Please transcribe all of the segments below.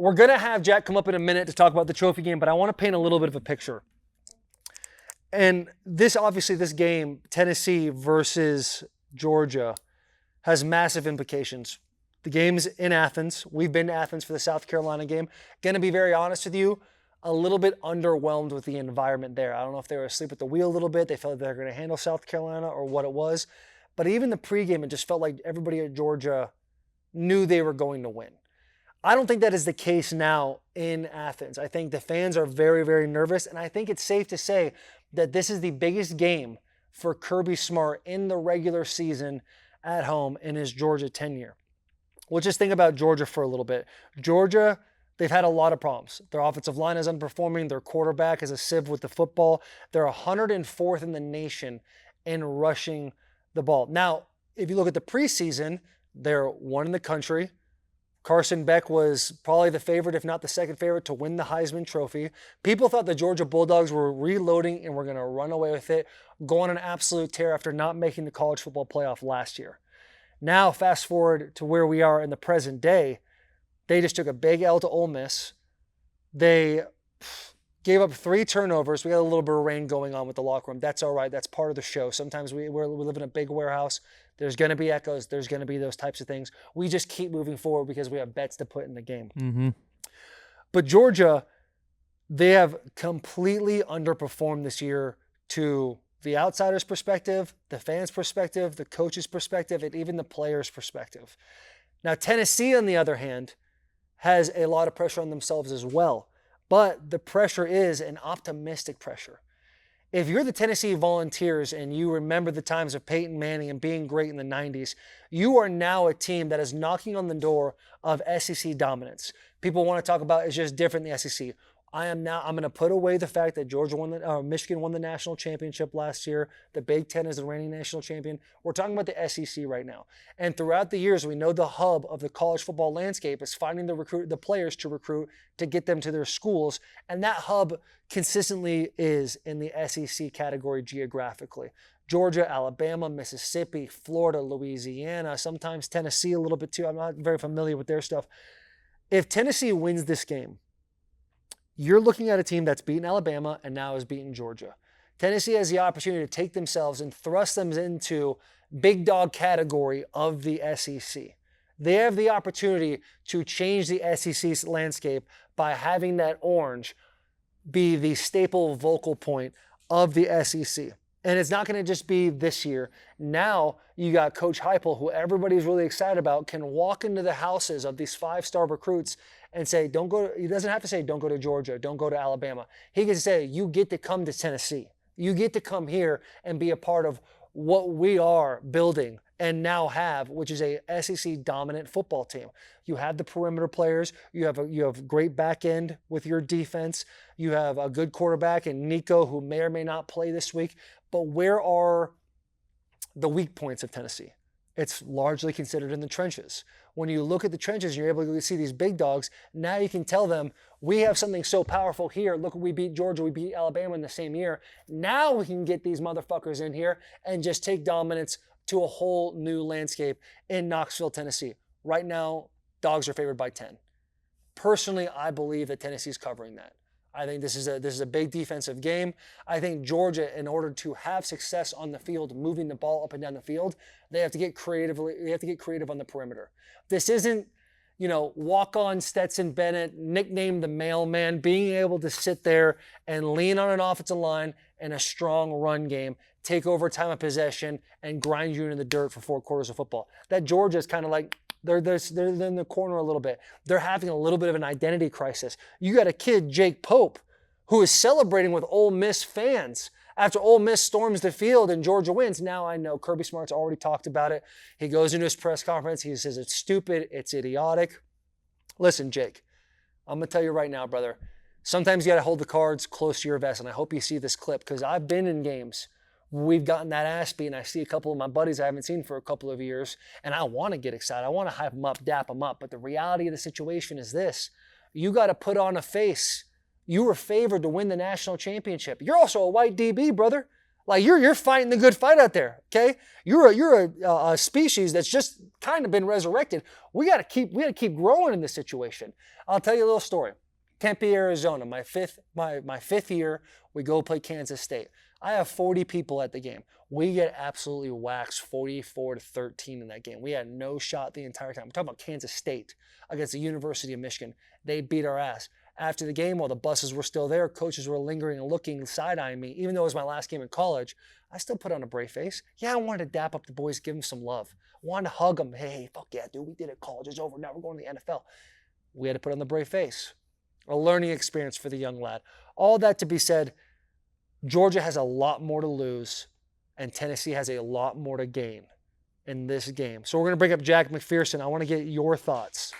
We're going to have Jack come up in a minute to talk about the trophy game, but I want to paint a little bit of a picture. And this game, Tennessee versus Georgia, has massive implications. The game's in Athens. We've been to Athens for the South Carolina game. Going to be very honest with you, a little bit underwhelmed with the environment there. I don't know if they were asleep at the wheel a little bit. They felt like they were going to handle South Carolina or what it was. But even the pregame, it just felt like everybody at Georgia knew they were going to win. I don't think that is the case now in Athens. I think the fans are very, very nervous, and I think it's safe to say that this is the biggest game for Kirby Smart in the regular season at home in his Georgia tenure. We'll just think about Georgia for a little bit. Georgia, they've had a lot of problems. Their offensive line is underperforming. Their quarterback is a sieve with the football. They're 104th in the nation in rushing the ball. Now, if you look at the preseason, they're one in the country. Carson Beck was probably the favorite, if not the second favorite, to win the Heisman Trophy. People thought the Georgia Bulldogs were reloading and were going to run away with it, go on an absolute tear after not making the college football playoff last year. Now, fast forward to where we are in the present day, they just took a big L to Ole Miss. They gave up 3 turnovers. We got a little bit of rain going on with the locker room. That's all right. That's part of the show. Sometimes we live in a big warehouse. There's going to be echoes. There's going to be those types of things. We just keep moving forward because we have bets to put in the game. Mm-hmm. But Georgia, they have completely underperformed this year to the outsider's perspective, the fans' perspective, the coach's perspective, and even the players' perspective. Now, Tennessee, on the other hand, has a lot of pressure on themselves as well. But the pressure is an optimistic pressure. If you're the Tennessee Volunteers and you remember the times of Peyton Manning and being great in the 90s, you are now a team that is knocking on the door of SEC dominance. People want to talk about it's just different in the SEC. I'm going to put away the fact that Michigan won the national championship last year. The Big Ten is the reigning national champion. We're talking about the SEC right now. And throughout the years, we know the hub of the college football landscape is finding the players to recruit to get them to their schools. And that hub consistently is in the SEC category geographically. Georgia, Alabama, Mississippi, Florida, Louisiana, sometimes Tennessee a little bit too. I'm not very familiar with their stuff. If Tennessee wins this game, you're looking at a team that's beaten Alabama and now has beaten Georgia. Tennessee has the opportunity to take themselves and thrust them into big dog category of the SEC. They have the opportunity to change the SEC's landscape by having that orange be the staple vocal point of the SEC. And it's not going to just be this year. Now you got Coach Heupel, who everybody's really excited about, can walk into the houses of these 5-star recruits and say, he doesn't have to say, don't go to Georgia, don't go to Alabama. He can say, you get to come to Tennessee. You get to come here and be a part of what we are building and now have, which is a SEC dominant football team. You have the perimeter players. You have great back end with your defense. You have a good quarterback in Nico, who may or may not play this week. But where are the weak points of Tennessee? It's largely considered in the trenches. When you look at the trenches, you're able to see these big dogs. Now you can tell them, we have something so powerful here. Look, we beat Georgia, we beat Alabama in the same year. Now we can get these motherfuckers in here and just take dominance to a whole new landscape in Knoxville, Tennessee. Right now, dogs are favored by 10. Personally, I believe that Tennessee's covering that. I think this is a big defensive game. I think Georgia, in order to have success on the field, moving the ball up and down the field, they have to get creative on the perimeter. This isn't, walk on Stetson Bennett, nicknamed the mailman, being able to sit there and lean on an offensive line and a strong run game, take over time of possession, and grind you into the dirt for 4 quarters of football. That Georgia is kind of like, they're in the corner a little bit. They're having a little bit of an identity crisis. You got a kid, Jake Pope, who is celebrating with Ole Miss fans after Ole Miss storms the field and Georgia wins. Now I know Kirby Smart's already talked about it. He goes into his press conference. He says it's stupid. It's idiotic. Listen, Jake, I'm going to tell you right now, brother, sometimes you got to hold the cards close to your vest, and I hope you see this clip because I've been in games. We've gotten that ass beat, and I see a couple of my buddies I haven't seen for a couple of years, and I want to get excited. I want to hype them up, dap them up. But the reality of the situation is this. You got to put on a face. You were favored to win the national championship. You're also a white DB, brother. Like you're fighting the good fight out there, okay? You're a species that's just kind of been resurrected. We got to keep growing in this situation. I'll tell you a little story. Tempe, Arizona, my fifth year, we go play Kansas State. I have 40 people at the game. We get absolutely waxed 44-13 in that game. We had no shot the entire time. I'm talking about Kansas State against the University of Michigan. They beat our ass. After the game, while the buses were still there, coaches were lingering and looking, side-eyeing me. Even though it was my last game in college, I still put on a brave face. Yeah, I wanted to dap up the boys, give them some love. I wanted to hug them. Hey, fuck yeah, dude, we did it. College is over. Now we're going to the NFL. We had to put on the brave face. A learning experience for the young lad. All that to be said, Georgia has a lot more to lose, and Tennessee has a lot more to gain in this game. So we're going to bring up Jack McPherson. I want to get your thoughts.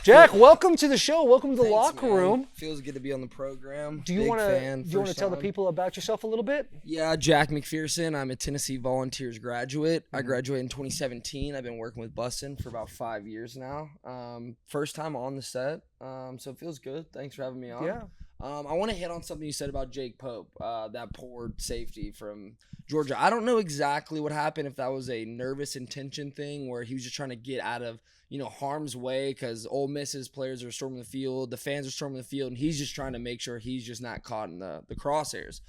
Jack, welcome to the show. Welcome to the locker room. Feels good to be on the program. Do you want to tell the people about yourself a little bit? Yeah, Jack McPherson. I'm a Tennessee Volunteers graduate. I graduated in 2017. I've been working with Bussin for about 5 years now. First time on the set, so it feels good. Thanks for having me on. Yeah. I want to hit on something you said about Jake Pope, that poor safety from Georgia. I don't know exactly what happened, if that was a nervous intention thing where he was just trying to get out of harm's way because Ole Miss's players are storming the field, the fans are storming the field, and he's just trying to make sure he's just not caught in the crosshairs.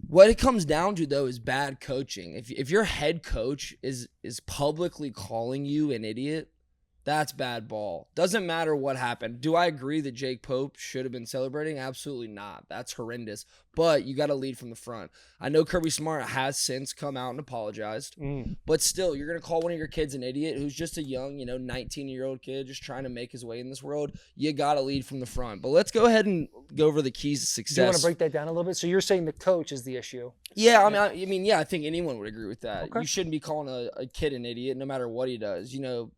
What it comes down to, though, is bad coaching. If your head coach is publicly calling you an idiot, that's bad ball. Doesn't matter what happened. Do I agree that Jake Pope should have been celebrating? Absolutely not. That's horrendous. But you got to lead from the front. I know Kirby Smart has since come out and apologized. But still, you're going to call one of your kids an idiot who's just a young, 19-year-old kid just trying to make his way in this world. You got to lead from the front. But let's go ahead and go over the keys to success. Do you want to break that down a little bit? So you're saying the coach is the issue. Yeah, I think anyone would agree with that. Okay. You shouldn't be calling a kid an idiot no matter what he does.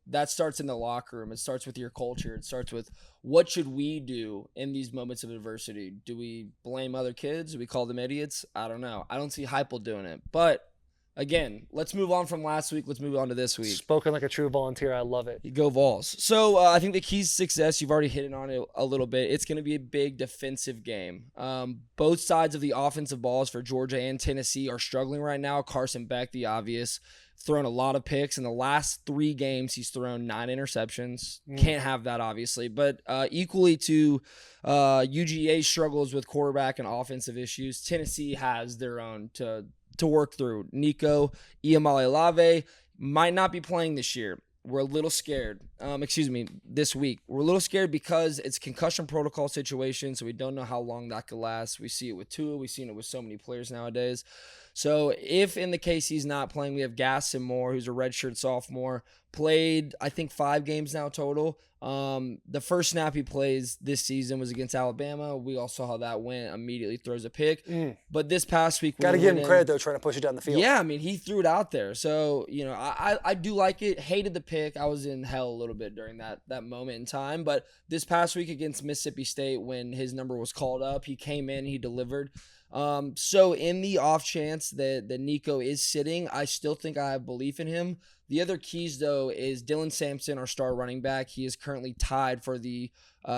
That starts in the locker room. It starts with your culture. It starts with what should we do in these moments of adversity? Do we blame other kids? Do we call them idiots? I don't know. I don't see Heupel doing it. But again, let's move on from last week. Let's move on to this week. Spoken like a true volunteer. I love it. You go Vols. So I think the keys to success, you've already hit it on it a little bit. It's going to be a big defensive game. Both sides of the offensive balls for Georgia and Tennessee are struggling right now. Carson Beck, the obvious, thrown a lot of picks. In the last 3 games, he's thrown 9 interceptions. Can't have that, obviously. But equally to UGA's struggles with quarterback and offensive issues, Tennessee has their own to work through. Nico Iamaleava might not be playing this year. We're a little scared. This week. We're a little scared because it's concussion protocol situation, so we don't know how long that could last. We see it with Tua. We've seen it with so many players nowadays. So if in the case he's not playing, we have Gaston Moore, who's a redshirt sophomore, played, I think, 5 games now total. The first snap he plays this season was against Alabama. We all saw how that went. Immediately throws a pick. But this past week, got to give him credit, though, trying to push it down the field. Yeah, he threw it out there. So, I do like it. Hated the pick. I was in hell a little bit during that moment in time. But this past week against Mississippi State, when his number was called up, he came in, he delivered. So in the off chance that Nico is sitting, I still think I have belief in him. The other keys, though, is Dylan Sampson, our star running back. He is currently tied for the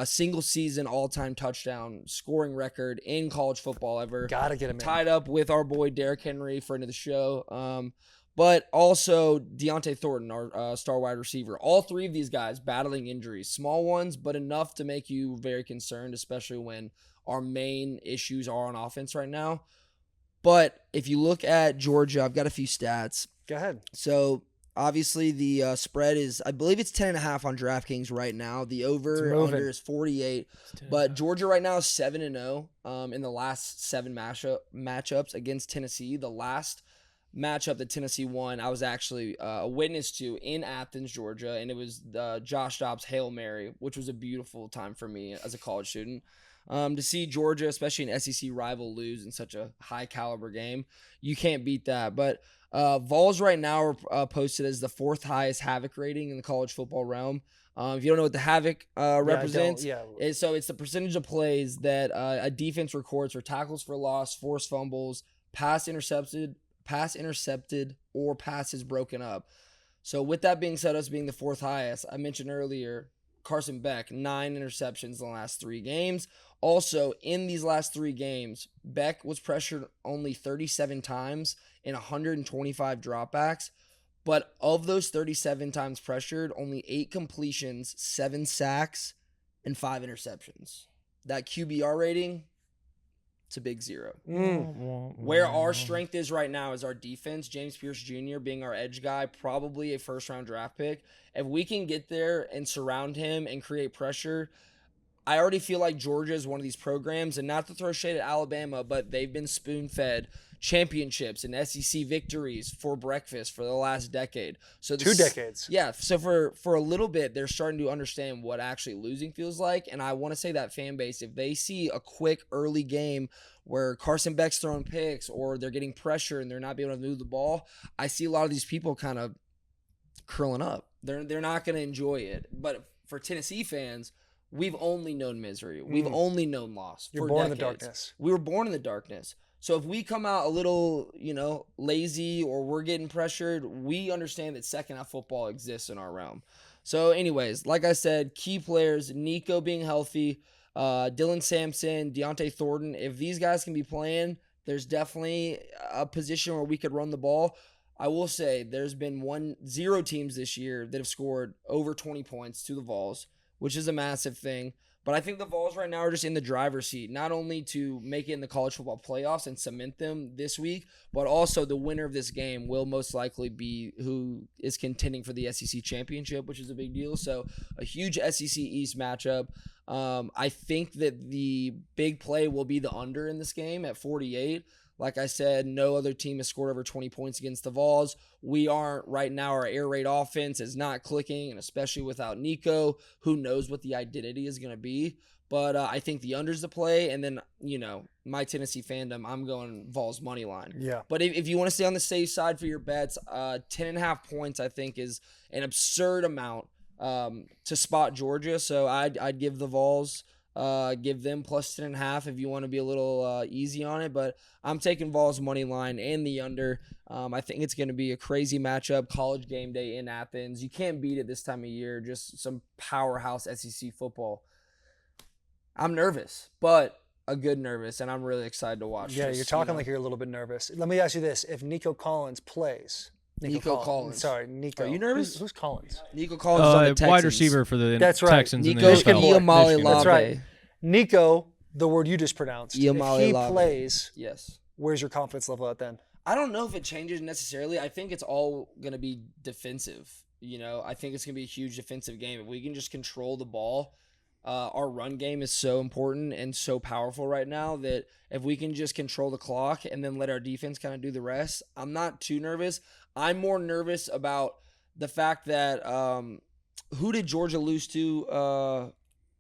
single season all-time touchdown scoring record in college football ever. Gotta get him in. Tied up with our boy Derrick Henry, friend of the show. But also Deontay Thornton, our star wide receiver. All 3 of these guys battling injuries. Small ones, but enough to make you very concerned, especially when our main issues are on offense right now. But if you look at Georgia, I've got a few stats. Go ahead. So obviously the spread is, I believe it's 10.5 on DraftKings right now. The over-under is 48. But Georgia right now is 7-0 in the last 7 matchups against Tennessee. The last matchup that Tennessee won, I was actually a witness to in Athens, Georgia, and it was Josh Dobbs' Hail Mary, which was a beautiful time for me as a college student. To see Georgia, especially an SEC rival, lose in such a high-caliber game, you can't beat that. But Vols right now are posted as the 4th highest Havoc rating in the college football realm. If you don't know what the Havoc represents, it's the percentage of plays that a defense records for tackles for loss, forced fumbles, pass intercepted, or passes broken up. So with that being said, us being the 4th highest, I mentioned earlier, Carson Beck, 9 interceptions in the last 3 games. Also, in these last 3 games, Beck was pressured only 37 times in 125 dropbacks. But of those 37 times pressured, only 8 completions, 7 sacks, and 5 interceptions. That QBR rating, it's a big 0. Where our strength is right now is our defense. James Pierce Jr. being our edge guy, probably a first-round draft pick. If we can get there and surround him and create pressure, I already feel like Georgia is one of these programs, and not to throw shade at Alabama, but they've been spoon-fed championships and SEC victories for breakfast for the last decade. So 2 decades. Yeah, so for a little bit, they're starting to understand what actually losing feels like, and I want to say that fan base, if they see a quick early game where Carson Beck's throwing picks or they're getting pressure and they're not being able to move the ball, I see a lot of these people kind of curling up. They're not going to enjoy it. But for Tennessee fans, we've only known misery. We've only known loss. You're for born decades. in the darkness. We were born in the darkness. So if we come out a little, lazy or we're getting pressured, we understand that second half football exists in our realm. So anyways, like I said, key players, Nico being healthy, Dylan Sampson, Deontay Thornton, if these guys can be playing, there's definitely a position where we could run the ball. I will say there's been 0 teams this year that have scored over 20 points to the Vols, which is a massive thing. But I think the Vols right now are just in the driver's seat, not only to make it in the college football playoffs and cement them this week, but also the winner of this game will most likely be who is contending for the SEC championship, which is a big deal. So a huge SEC East matchup. I think that the big play will be the under in this game at 48. Like I said, no other team has scored over 20 points against the Vols. We aren't right now. Our air raid offense is not clicking, and especially without Nico, who knows what the identity is going to be. But I think the under's the play, and then, my Tennessee fandom, I'm going Vols money line. Yeah. But if you want to stay on the safe side for your bets, 10.5 points, I think, is an absurd amount to spot Georgia. So I'd give the Vols. Give them plus 10.5 if you want to be a little easy on it, but I'm taking Vols money line and the under. I think it's going to be a crazy matchup. College game day in Athens. You can't beat it this time of year. Just some powerhouse SEC football. I'm nervous, but a good nervous, and I'm really excited to watch. Yeah, this, you're talking like you're a little bit nervous. Let me ask you this: if Nico Collins plays, Nico Collins. Sorry, Nico. Are you nervous? Who's Collins? Nico Collins is on the Texans. Wide receiver for the That's right. Texans. Nico in the NFL. Iamale Michigan. That's right. Nico, the word you just pronounced. If he plays, Yes. where's your confidence level at then? I don't know if it changes necessarily. I think it's all going to be defensive. I think it's going to be a huge defensive game. If we can just control the ball, our run game is so important and so powerful right now that if we can just control the clock and then let our defense kind of do the rest, I'm not too nervous. I'm more nervous about the fact that who did Georgia lose to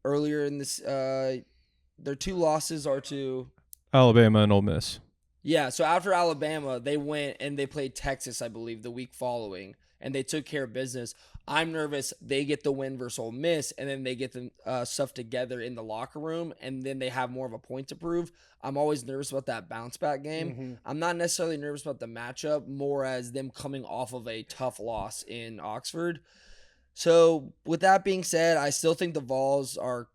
earlier in this? Their 2 losses are to Alabama and Ole Miss. Yeah, so after Alabama, they went and they played Texas, I believe, the week following, and they took care of business. I'm nervous they get the win versus Ole Miss, and then they get the stuff together in the locker room, and then they have more of a point to prove. I'm always nervous about that bounce-back game. Mm-hmm. I'm not necessarily nervous about the matchup, more as them coming off of a tough loss in Oxford. So with that being said, I still think the Vols are,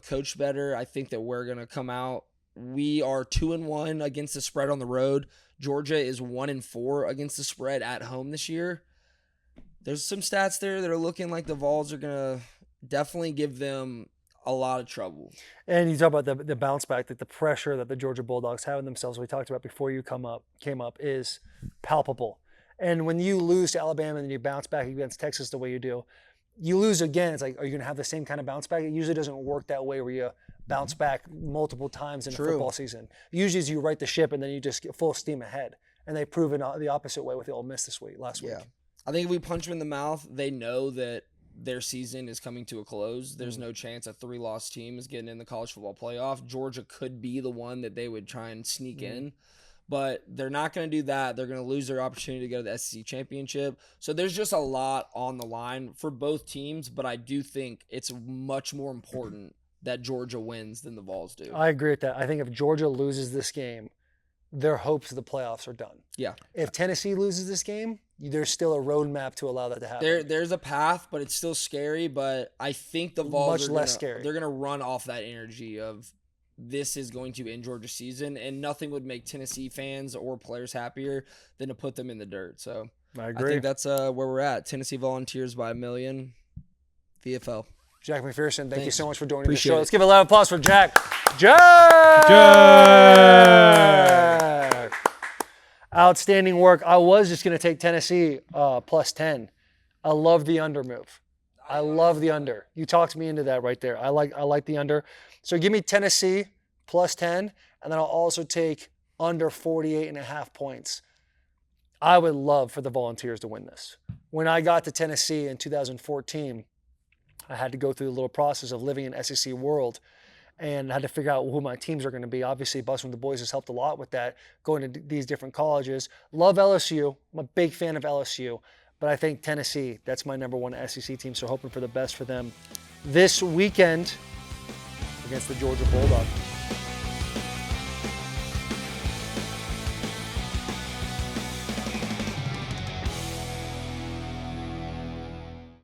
coached better. I think that we're going to come out. We are 2-1 against the spread on the road. Georgia is 1-4 against the spread at home this year. There's some stats there that are looking like the Vols are going to definitely give them a lot of trouble. And you talk about the bounce back, that the pressure that the Georgia Bulldogs have in themselves, we talked about before you came up, is palpable. And when you lose to Alabama and you bounce back against Texas the way you do, you lose again. It's like, are you going to have the same kind of bounce back? It usually doesn't work that way where you bounce back multiple times in a football season. Usually you right the ship and then you just get full steam ahead. And they've proven the opposite way with the Ole Miss last week. I think if we punch them in the mouth, they know that their season is coming to a close. There's no chance a 3-loss team is getting in the college football playoff. Georgia could be the one that they would try and sneak in. But they're not going to do that. They're going to lose their opportunity to go to the SEC championship. So there's just a lot on the line for both teams, but I do think it's much more important that Georgia wins than the Vols do. I agree with that. I think if Georgia loses this game, their hopes of the playoffs are done. Yeah. If Tennessee loses this game, there's still a roadmap to allow that to happen. There's a path, but it's still scary. But I think the Vols Much less scary. They're gonna run off that energy of this is going to end Georgia's season, and nothing would make Tennessee fans or players happier than to put them in the dirt. So I agree. I think that's where we're at. Tennessee Volunteers by 1,000,000. VFL. Jack McPherson, thank you Thanks. so much for joining Appreciate the show. it. Let's give a loud applause for Jack. Jack! Outstanding work. I was just going to take Tennessee plus 10. I love the under move. I love the under. You talked me into that right there. I like the under. So give me Tennessee plus 10, and then I'll also take under 48.5 points. I would love for the Volunteers to win this. When I got to Tennessee in 2014, I had to go through the little process of living in SEC world and had to figure out who my teams are going to be. Obviously, Bussin With The Boys has helped a lot with that, going to these different colleges. Love LSU. I'm a big fan of LSU. But I think Tennessee, that's my number one SEC team, so hoping for the best for them this weekend against the Georgia Bulldogs.